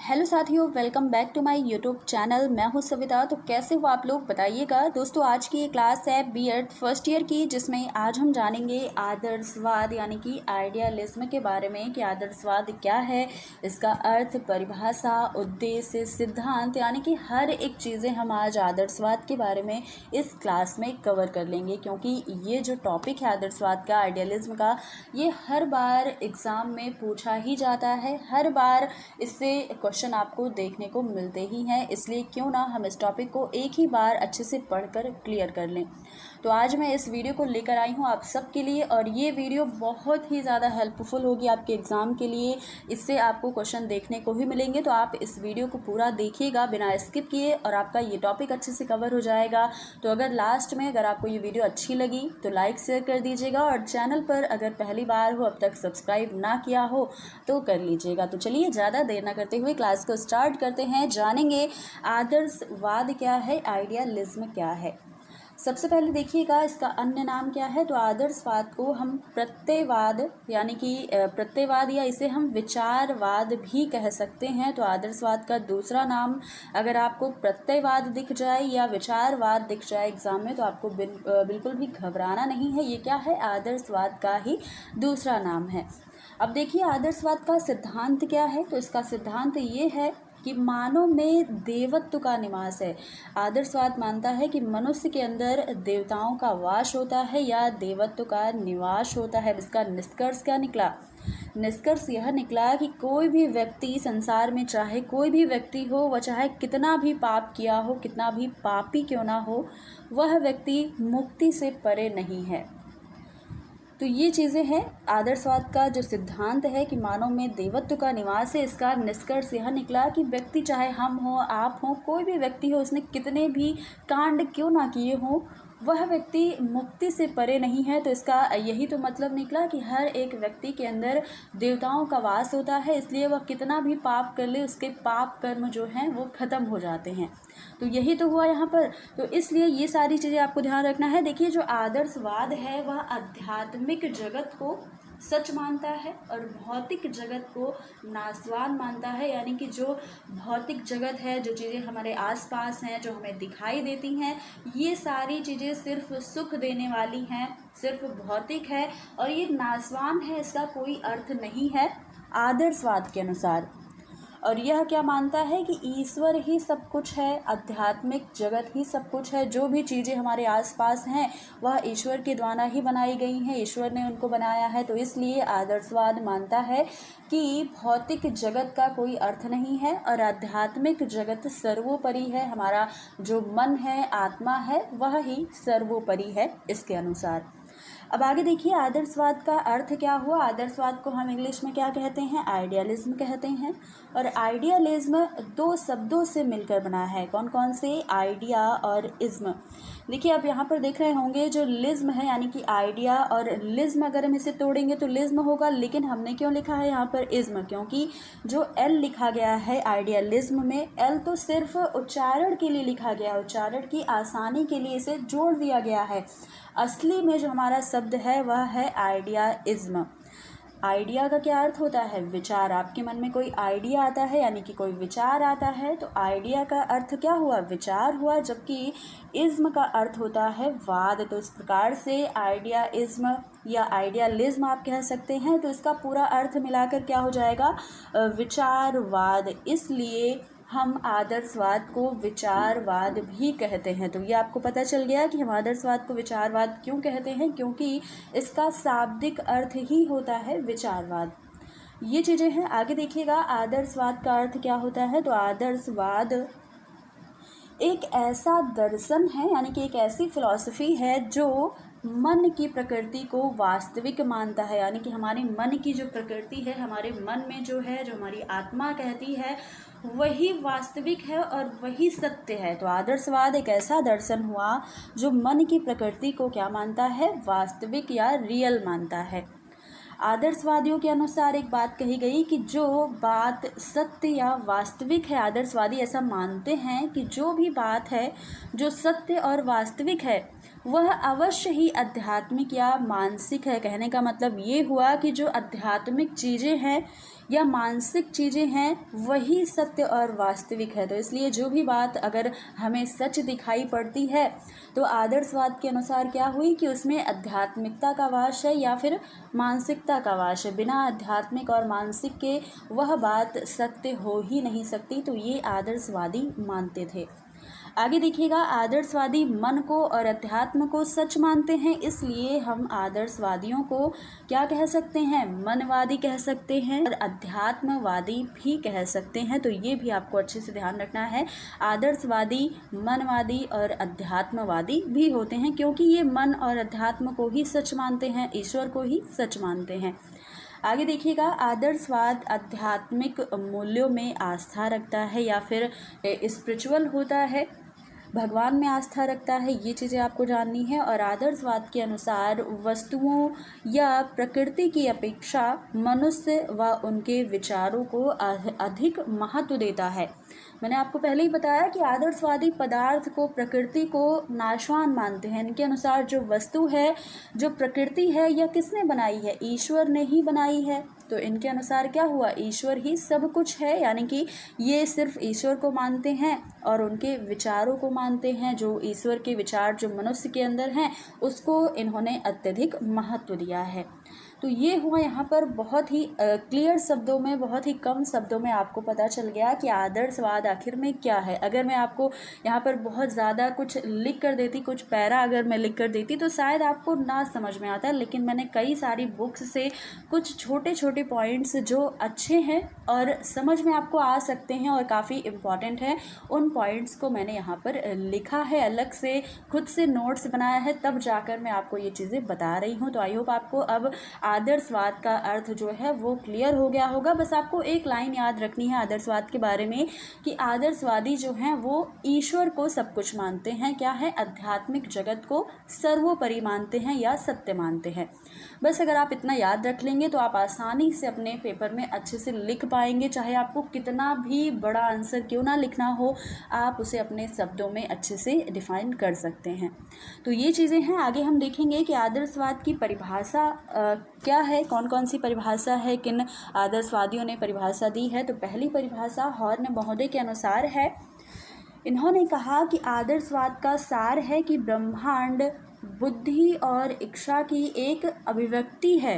Hello साथियों, welcome back to my YouTube channel. मैं हूं सविता। तो कैसे हो आप लोग बताइएगा। दोस्तों, आज की ये क्लास है बीएड फर्स्ट ईयर की, जिसमें आज हम जानेंगे आदर्शवाद यानी कि आइडियलिज्म के बारे में कि आदर्शवाद क्या है, इसका अर्थ, परिभाषा, उद्देश्य, सिद्धांत, यानी कि हर एक चीज़ें हम आज आदर्शवाद के बारे में इस क्लास में कवर कर लेंगे। क्योंकि ये जो टॉपिक है आदर्शवाद का, आइडियलिज्म का, ये हर बार एग्ज़ाम में पूछा ही जाता है। हर बार इससे क्वेश्चन आपको देखने को मिलते ही हैं। इसलिए क्यों ना हम इस टॉपिक को एक ही बार अच्छे से पढ़कर क्लियर कर लें। तो आज मैं इस वीडियो को लेकर आई हूँ आप सबके लिए, और ये वीडियो बहुत ही ज़्यादा हेल्पफुल होगी आपके एग्ज़ाम के लिए। इससे आपको क्वेश्चन देखने को ही मिलेंगे। तो आप इस वीडियो को पूरा देखिएगा बिना स्किप किए, और आपका ये टॉपिक अच्छे से कवर हो जाएगा। तो अगर लास्ट में अगर आपको ये वीडियो अच्छी लगी तो लाइक शेयर कर दीजिएगा, और चैनल पर अगर पहली बार हो, अब तक सब्सक्राइब ना किया हो तो कर लीजिएगा। तो चलिए ज़्यादा देर ना करते हुए क्लास को स्टार्ट करते हैं। जानेंगे आदर्शवाद क्या है, आइडियलिज्म क्या है। सबसे पहले देखिएगा इसका अन्य नाम क्या है। तो आदर्शवाद को हम प्रत्ययवाद यानी कि प्रत्ययवाद, या इसे हम विचारवाद भी कह सकते हैं। तो आदर्शवाद का दूसरा नाम अगर आपको प्रत्ययवाद दिख जाए या विचारवाद दिख जाए एग्जाम में, तो आपको बिल्कुल भी घबराना नहीं है। ये क्या है, आदर्शवाद का ही दूसरा नाम है। अब देखिए आदर्शवाद का सिद्धांत क्या है। तो इसका सिद्धांत ये है कि मानव में देवत्व का निवास है। आदर्शवाद मानता है कि मनुष्य के अंदर देवताओं का वास होता है या देवत्व का निवास होता है। इसका निष्कर्ष क्या निकला? निष्कर्ष यह निकला कि कोई भी व्यक्ति संसार में, चाहे कोई भी व्यक्ति हो, वह चाहे कितना भी पाप किया हो, कितना भी पापी क्यों ना हो, वह व्यक्ति मुक्ति से परे नहीं है। तो ये चीज़ें हैं आदर्शवाद का जो सिद्धांत है कि मानव में देवत्व का निवास है। इसका निष्कर्ष यह निकला कि व्यक्ति, चाहे हम हो, आप हो, कोई भी व्यक्ति हो, उसने कितने भी कांड क्यों ना किए हों, वह व्यक्ति मुक्ति से परे नहीं है। तो इसका यही तो मतलब निकला कि हर एक व्यक्ति के अंदर देवताओं का वास होता है। इसलिए वह कितना भी पाप कर ले, उसके पाप कर्म जो हैं वो ख़त्म हो जाते हैं। तो यही तो हुआ यहाँ पर। तो इसलिए ये सारी चीज़ें आपको ध्यान रखना है। देखिए जो आदर्शवाद है वह आध्यात्मिक जगत को सच मानता है और भौतिक जगत को नाशवान मानता है। यानी कि जो भौतिक जगत है, जो चीज़ें हमारे आसपास हैं, जो हमें दिखाई देती हैं, ये सारी चीज़ें सिर्फ सुख देने वाली हैं, सिर्फ भौतिक है, और ये नाशवान है, इसका कोई अर्थ नहीं है आदर्शवाद के अनुसार। और यह क्या मानता है कि ईश्वर ही सब कुछ है, आध्यात्मिक जगत ही सब कुछ है। जो भी चीज़ें हमारे आसपास हैं वह ईश्वर के द्वारा ही बनाई गई हैं, ईश्वर ने उनको बनाया है। तो इसलिए आदर्शवाद मानता है कि भौतिक जगत का कोई अर्थ नहीं है और आध्यात्मिक जगत सर्वोपरि है। हमारा जो मन है, आत्मा है, वह ही सर्वोपरि है इसके अनुसार। अब आगे देखिए आदर्शवाद का अर्थ क्या हुआ। आदर्शवाद को हम इंग्लिश में क्या कहते हैं, आइडियलिज्म कहते हैं। और आइडियलिज्म दो शब्दों से मिलकर बना है। कौन कौन से? आइडिया और इज्म। देखिए आप यहाँ पर देख रहे होंगे जो लिज्म है, यानी कि आइडिया और लिज्म, अगर हम इसे तोड़ेंगे तो लिज्म होगा। लेकिन हमने क्यों लिखा है यहाँ पर इज्म? क्योंकि जो एल लिखा गया है आइडियलिज्म में, एल तो सिर्फ उच्चारण के लिए लिखा गया, उच्चारण की आसानी के लिए इसे जोड़ दिया गया है। असली में जो हमारा शब्द है वह है आइडियाइज्म। आइडिया का क्या अर्थ होता है? विचार। आपके मन में कोई आइडिया आता है यानी कि कोई विचार आता है, तो आइडिया का अर्थ क्या हुआ? विचार हुआ। जबकि इज्म का अर्थ होता है वाद। तो इस प्रकार से आइडियाइज्म या आइडियलिज्म आप कह सकते हैं। तो इसका पूरा अर्थ मिलाकर क्या हो जाएगा? विचारवाद। इसलिए हम आदर्शवाद को विचारवाद भी कहते हैं। तो ये आपको पता चल गया कि हम आदर्शवाद को विचारवाद क्यों कहते हैं, क्योंकि इसका शाब्दिक अर्थ ही होता है विचारवाद। ये चीज़ें हैं। आगे देखिएगा आदर्शवाद का अर्थ क्या होता है। तो आदर्शवाद एक ऐसा दर्शन है, यानी कि एक ऐसी फिलॉसफी है जो मन की प्रकृति को वास्तविक मानता है। यानी कि हमारे मन की जो प्रकृति है, हमारे मन में जो है, जो हमारी आत्मा कहती है, वही वास्तविक है और वही सत्य है। तो आदर्शवाद एक ऐसा दर्शन हुआ जो मन की प्रकृति को क्या मानता है? वास्तविक या रियल मानता है। आदर्शवादियों के अनुसार एक बात कही गई कि जो बात सत्य या वास्तविक है, आदर्शवादी ऐसा मानते हैं कि जो भी बात है जो सत्य और वास्तविक है, वह अवश्य ही आध्यात्मिक या मानसिक है। कहने का मतलब ये हुआ कि जो आध्यात्मिक चीज़ें हैं या मानसिक चीज़ें हैं वही सत्य और वास्तविक है। तो इसलिए जो भी बात अगर हमें सच दिखाई पड़ती है तो आदर्शवाद के अनुसार क्या हुई कि उसमें आध्यात्मिकता का वास है या फिर मानसिकता का वास है। बिना आध्यात्मिक और मानसिक के वह बात सत्य हो ही नहीं सकती। तो ये आदर्शवादी मानते थे। आगे देखिएगा, आदर्शवादी मन को और अध्यात्म को सच मानते हैं, इसलिए हम आदर्शवादियों को क्या कह सकते हैं, मनवादी कह सकते हैं और अध्यात्मवादी भी कह सकते हैं। तो ये भी आपको अच्छे से ध्यान रखना है। आदर्शवादी, मनवादी और अध्यात्मवादी भी होते हैं, क्योंकि ये मन और अध्यात्म को ही सच मानते हैं, ईश्वर को ही सच मानते हैं। आगे देखिएगा, आदर्शवाद आध्यात्मिक मूल्यों में आस्था रखता है या फिर स्पिरिचुअल होता है, भगवान में आस्था रखता है। ये चीज़ें आपको जाननी है। और आदर्शवाद के अनुसार वस्तुओं या प्रकृति की अपेक्षा मनुष्य व उनके विचारों को अधिक महत्व देता है। मैंने आपको पहले ही बताया कि आदर्शवादी पदार्थ को, प्रकृति को नाशवान मानते हैं। इनके अनुसार जो वस्तु है, जो प्रकृति है, यह किसने बनाई है, ईश्वर ने ही बनाई है। तो इनके अनुसार क्या हुआ, ईश्वर ही सब कुछ है, यानी कि ये सिर्फ ईश्वर को मानते हैं और उनके विचारों को मानते हैं। जो ईश्वर के विचार जो मनुष्य के अंदर हैं उसको इन्होंने अत्यधिक महत्व दिया है। तो ये हुआ यहाँ पर बहुत ही क्लियर शब्दों में, बहुत ही कम शब्दों में आपको पता चल गया कि आदर्शवाद आखिर में क्या है। अगर मैं आपको यहाँ पर बहुत ज़्यादा कुछ लिख कर देती, कुछ पैरा अगर मैं लिख कर देती तो शायद आपको ना समझ में आता, लेकिन मैंने कई सारी बुक्स से कुछ छोटे छोटे पॉइंट्स जो अच्छे हैं और समझ में आपको आ सकते हैं और काफ़ी इम्पॉर्टेंट है, उन पॉइंट्स को मैंने यहाँ पर लिखा है, अलग से खुद से नोट्स बनाया है, तब जाकर मैं आपको ये चीज़ें बता रही हूँ। तो आई होप आपको अब आदर्शवाद का अर्थ जो है वो क्लियर हो गया होगा। बस आपको एक लाइन याद रखनी है आदर्शवाद के बारे में कि आदर्शवादी जो हैं वो ईश्वर को सब कुछ मानते हैं, क्या है, आध्यात्मिक जगत को सर्वोपरि मानते हैं या सत्य मानते हैं। बस अगर आप इतना याद रख लेंगे तो आप आसानी से अपने पेपर में अच्छे से लिख पाएंगे। चाहे आपको कितना भी बड़ा आंसर क्यों ना लिखना हो, आप उसे अपने शब्दों में अच्छे से डिफाइन कर सकते हैं। तो ये चीज़ें हैं। आगे हम देखेंगे कि आदर्शवाद की परिभाषा क्या है, कौन कौन सी परिभाषा है, किन आदर्शवादियों ने परिभाषा दी है। तो पहली परिभाषा हॉर्न महोदय के अनुसार है। इन्होंने कहा कि आदर्शवाद का सार है कि ब्रह्मांड बुद्धि और इच्छा की एक अभिव्यक्ति है।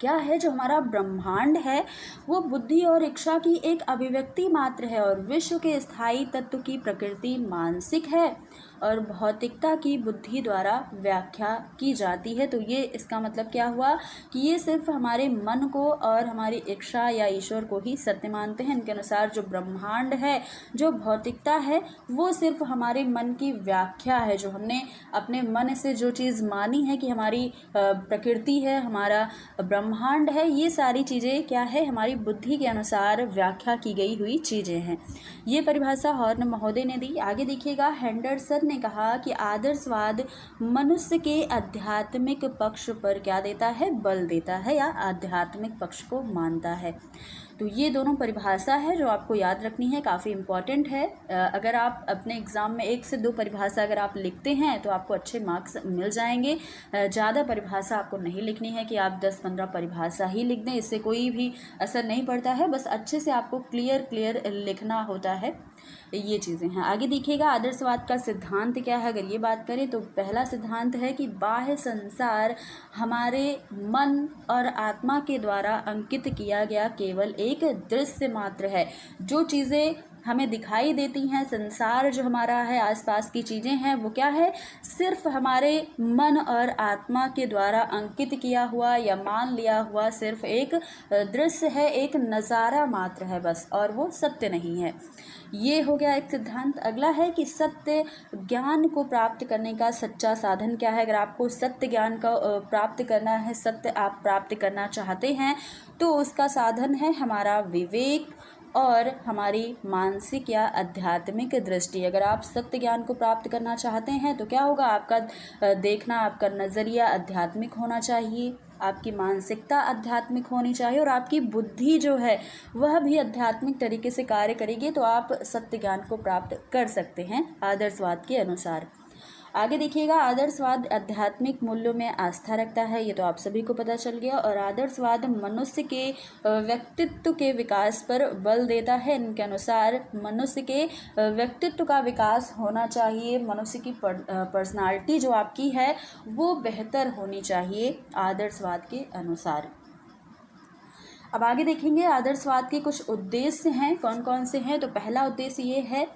क्या है, जो हमारा ब्रह्मांड है वो बुद्धि और इच्छा की एक अभिव्यक्ति मात्र है और विश्व के स्थायी तत्व की प्रकृति मानसिक है और भौतिकता की बुद्धि द्वारा व्याख्या की जाती है। तो ये इसका मतलब क्या हुआ कि ये सिर्फ हमारे मन को और हमारी इच्छा या ईश्वर को ही सत्य मानते हैं। इनके अनुसार जो ब्रह्मांड है, जो भौतिकता है, वो सिर्फ हमारे मन की व्याख्या है, जो हमने अपने मन से जो चीज़ मानी है कि हमारी प्रकृति है, हमारा ब्रह्मांड है, ये सारी चीज़ें क्या है, हमारी बुद्धि के अनुसार व्याख्या की गई हुई चीज़ें हैं। ये परिभाषा हॉर्न महोदय ने दी। आगे देखिएगा, हेंडरसन ने कहा कि आदर्शवाद मनुष्य के आध्यात्मिक पक्ष पर क्या देता है, बल देता है या आध्यात्मिक पक्ष को मानता है। तो ये दोनों परिभाषा है जो आपको याद रखनी है, काफ़ी इम्पॉर्टेंट है। अगर आप अपने एग्ज़ाम में 1 से 2 परिभाषा अगर आप लिखते हैं तो आपको अच्छे मार्क्स मिल जाएंगे। ज़्यादा परिभाषा आपको नहीं लिखनी है कि आप 10-15 परिभाषा ही लिख दें, इससे कोई भी असर नहीं पड़ता है। बस अच्छे से आपको क्लियर लिखना होता है, ये चीज़ें हैं। आगे देखिएगा, आदर्शवाद का सिद्धांत क्या है। अगर ये बात करें तो पहला सिद्धांत है कि बाह्य संसार हमारे मन और आत्मा के द्वारा अंकित किया गया केवल एक दृश्य मात्र है। जो चीज़ें हमें दिखाई देती हैं, संसार जो हमारा है, आसपास की चीज़ें हैं, वो क्या है, सिर्फ हमारे मन और आत्मा के द्वारा अंकित किया हुआ या मान लिया हुआ सिर्फ एक दृश्य है, एक नज़ारा मात्र है बस, और वो सत्य नहीं है। ये हो गया एक सिद्धांत। अगला है कि सत्य ज्ञान को प्राप्त करने का सच्चा साधन क्या है। अगर आपको सत्य ज्ञान का प्राप्त करना है, सत्य आप प्राप्त करना चाहते हैं, तो उसका साधन है हमारा विवेक और हमारी मानसिक या आध्यात्मिक दृष्टि। अगर आप सत्य ज्ञान को प्राप्त करना चाहते हैं तो क्या होगा, आपका देखना, आपका नज़रिया आध्यात्मिक होना चाहिए, आपकी मानसिकता आध्यात्मिक होनी चाहिए और आपकी बुद्धि जो है वह भी आध्यात्मिक तरीके से कार्य करेगी। तो आप सत्य ज्ञान को प्राप्त कर सकते हैं आदर्शवाद के अनुसार। आगे देखिएगा, आदर्शवाद आध्यात्मिक मूल्यों में आस्था रखता है, ये तो आप सभी को पता चल गया। और आदर्शवाद मनुष्य के व्यक्तित्व के विकास पर बल देता है। इनके अनुसार मनुष्य के व्यक्तित्व का विकास होना चाहिए, मनुष्य की पर्सनालिटी जो आपकी है वो बेहतर होनी चाहिए आदर्शवाद के अनुसार। अब आगे देखेंगे आदर्शवाद के कुछ उद्देश्य हैं, कौन कौन से हैं। तो पहला उद्देश्य ये है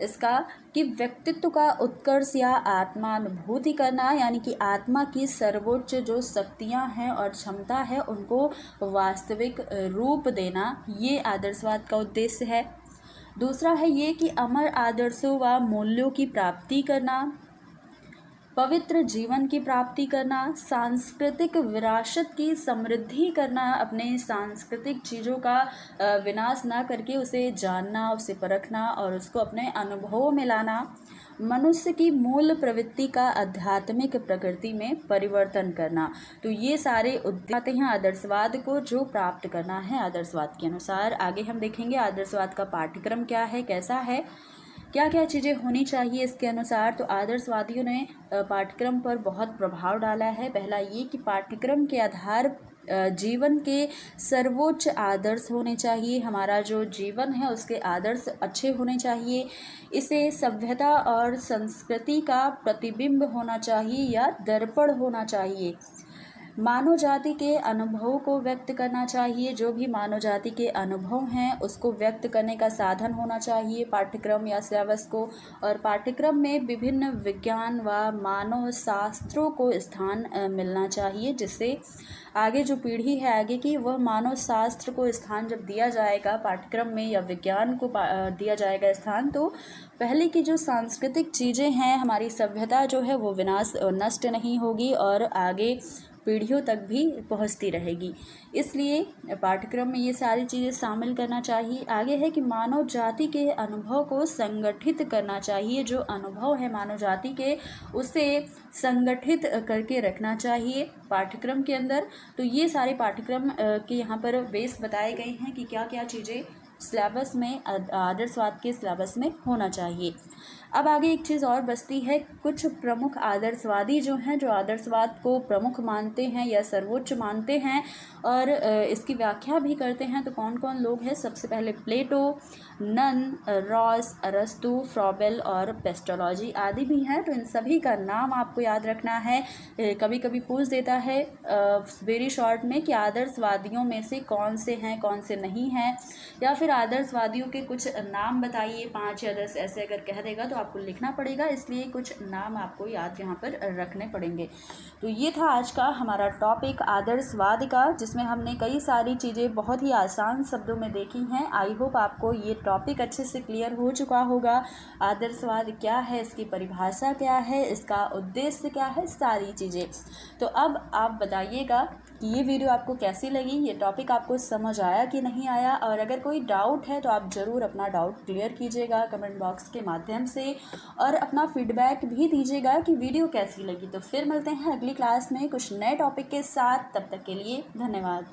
इसका कि व्यक्तित्व का उत्कर्ष या आत्मानुभूति करना, यानी कि आत्मा की सर्वोच्च जो शक्तियां हैं और क्षमता है उनको वास्तविक रूप देना, ये आदर्शवाद का उद्देश्य है। दूसरा है ये कि अमर आदर्शों व मूल्यों की प्राप्ति करना, पवित्र जीवन की प्राप्ति करना, सांस्कृतिक विरासत की समृद्धि करना, अपने सांस्कृतिक चीज़ों का विनाश ना करके उसे जानना, उसे परखना और उसको अपने अनुभवों में लाना, मनुष्य की मूल प्रवृत्ति का आध्यात्मिक प्रकृति में परिवर्तन करना। तो ये सारे उद्देश्य आते हैं आदर्शवाद को जो प्राप्त करना है आदर्शवाद के अनुसार। आगे हम देखेंगे आदर्शवाद का पाठ्यक्रम क्या है, कैसा है, क्या क्या चीज़ें होनी चाहिए इसके अनुसार। तो आदर्शवादियों ने पाठ्यक्रम पर बहुत प्रभाव डाला है। पहला ये कि पाठ्यक्रम के आधार जीवन के सर्वोच्च आदर्श होने चाहिए, हमारा जो जीवन है उसके आदर्श अच्छे होने चाहिए। इसे सभ्यता और संस्कृति का प्रतिबिंब होना चाहिए या दर्पण होना चाहिए। मानव जाति के अनुभवों को व्यक्त करना चाहिए, जो भी मानव जाति के अनुभव हैं उसको व्यक्त करने का साधन होना चाहिए पाठ्यक्रम या सिलेबस को। और पाठ्यक्रम में विभिन्न विज्ञान व मानव शास्त्रों को स्थान मिलना चाहिए, जिससे आगे जो पीढ़ी है आगे की, वह मानव शास्त्र को स्थान जब दिया जाएगा पाठ्यक्रम में या विज्ञान को दिया जाएगा स्थान, तो पहले की जो सांस्कृतिक चीज़ें हैं, हमारी सभ्यता जो है वो नष्ट नहीं होगी और आगे पीढ़ियों तक भी पहुंचती रहेगी। इसलिए पाठ्यक्रम में ये सारी चीज़ें शामिल करना चाहिए। आगे है कि मानव जाति के अनुभव को संगठित करना चाहिए, जो अनुभव है मानव जाति के उसे संगठित करके रखना चाहिए पाठ्यक्रम के अंदर। तो ये सारे पाठ्यक्रम के यहाँ पर बेस बताए गए हैं कि क्या क्या चीज़ें सिलेबस में आदर्शवाद के सिलेबस में होना चाहिए। अब आगे एक चीज़ और बचती है, कुछ प्रमुख आदर्शवादी जो हैं, जो आदर्शवाद को प्रमुख मानते हैं या सर्वोच्च मानते हैं और इसकी व्याख्या भी करते हैं। तो कौन कौन लोग हैं? सबसे पहले प्लेटो, नन, रॉस, अरस्तु, फ्रॉबेल और पेस्टोलॉजी आदि भी हैं। तो इन सभी का नाम आपको याद रखना है। कभी कभी पूछ देता है वेरी शॉर्ट में कि आदर्शवादियों में से कौन से हैं, कौन से नहीं हैं, या फिर आदर्शवादियों के कुछ नाम बताइए, 5 या 10 ऐसे अगर कह देगा तो आपको लिखना पड़ेगा, इसलिए कुछ नाम आपको याद यहाँ पर रखने पड़ेंगे। तो ये था आज का हमारा टॉपिक आदर्शवाद का, जिसमें हमने कई सारी चीज़ें बहुत ही आसान शब्दों में देखी हैं। आई होप आपको ये टॉपिक अच्छे से क्लियर हो चुका होगा। आदर्शवाद क्या है, इसकी परिभाषा क्या है, इसका उद्देश्य क्या है, सारी चीज़ें। तो अब आप बताइएगा कि ये वीडियो आपको कैसी लगी, ये टॉपिक आपको समझ आया कि नहीं आया। और अगर कोई डाउट है तो आप ज़रूर अपना डाउट क्लियर कीजिएगा कमेंट बॉक्स के माध्यम से, और अपना फीडबैक भी दीजिएगा कि वीडियो कैसी लगी। तो फिर मिलते हैं अगली क्लास में कुछ नए टॉपिक के साथ, तब तक के लिए धन्यवाद।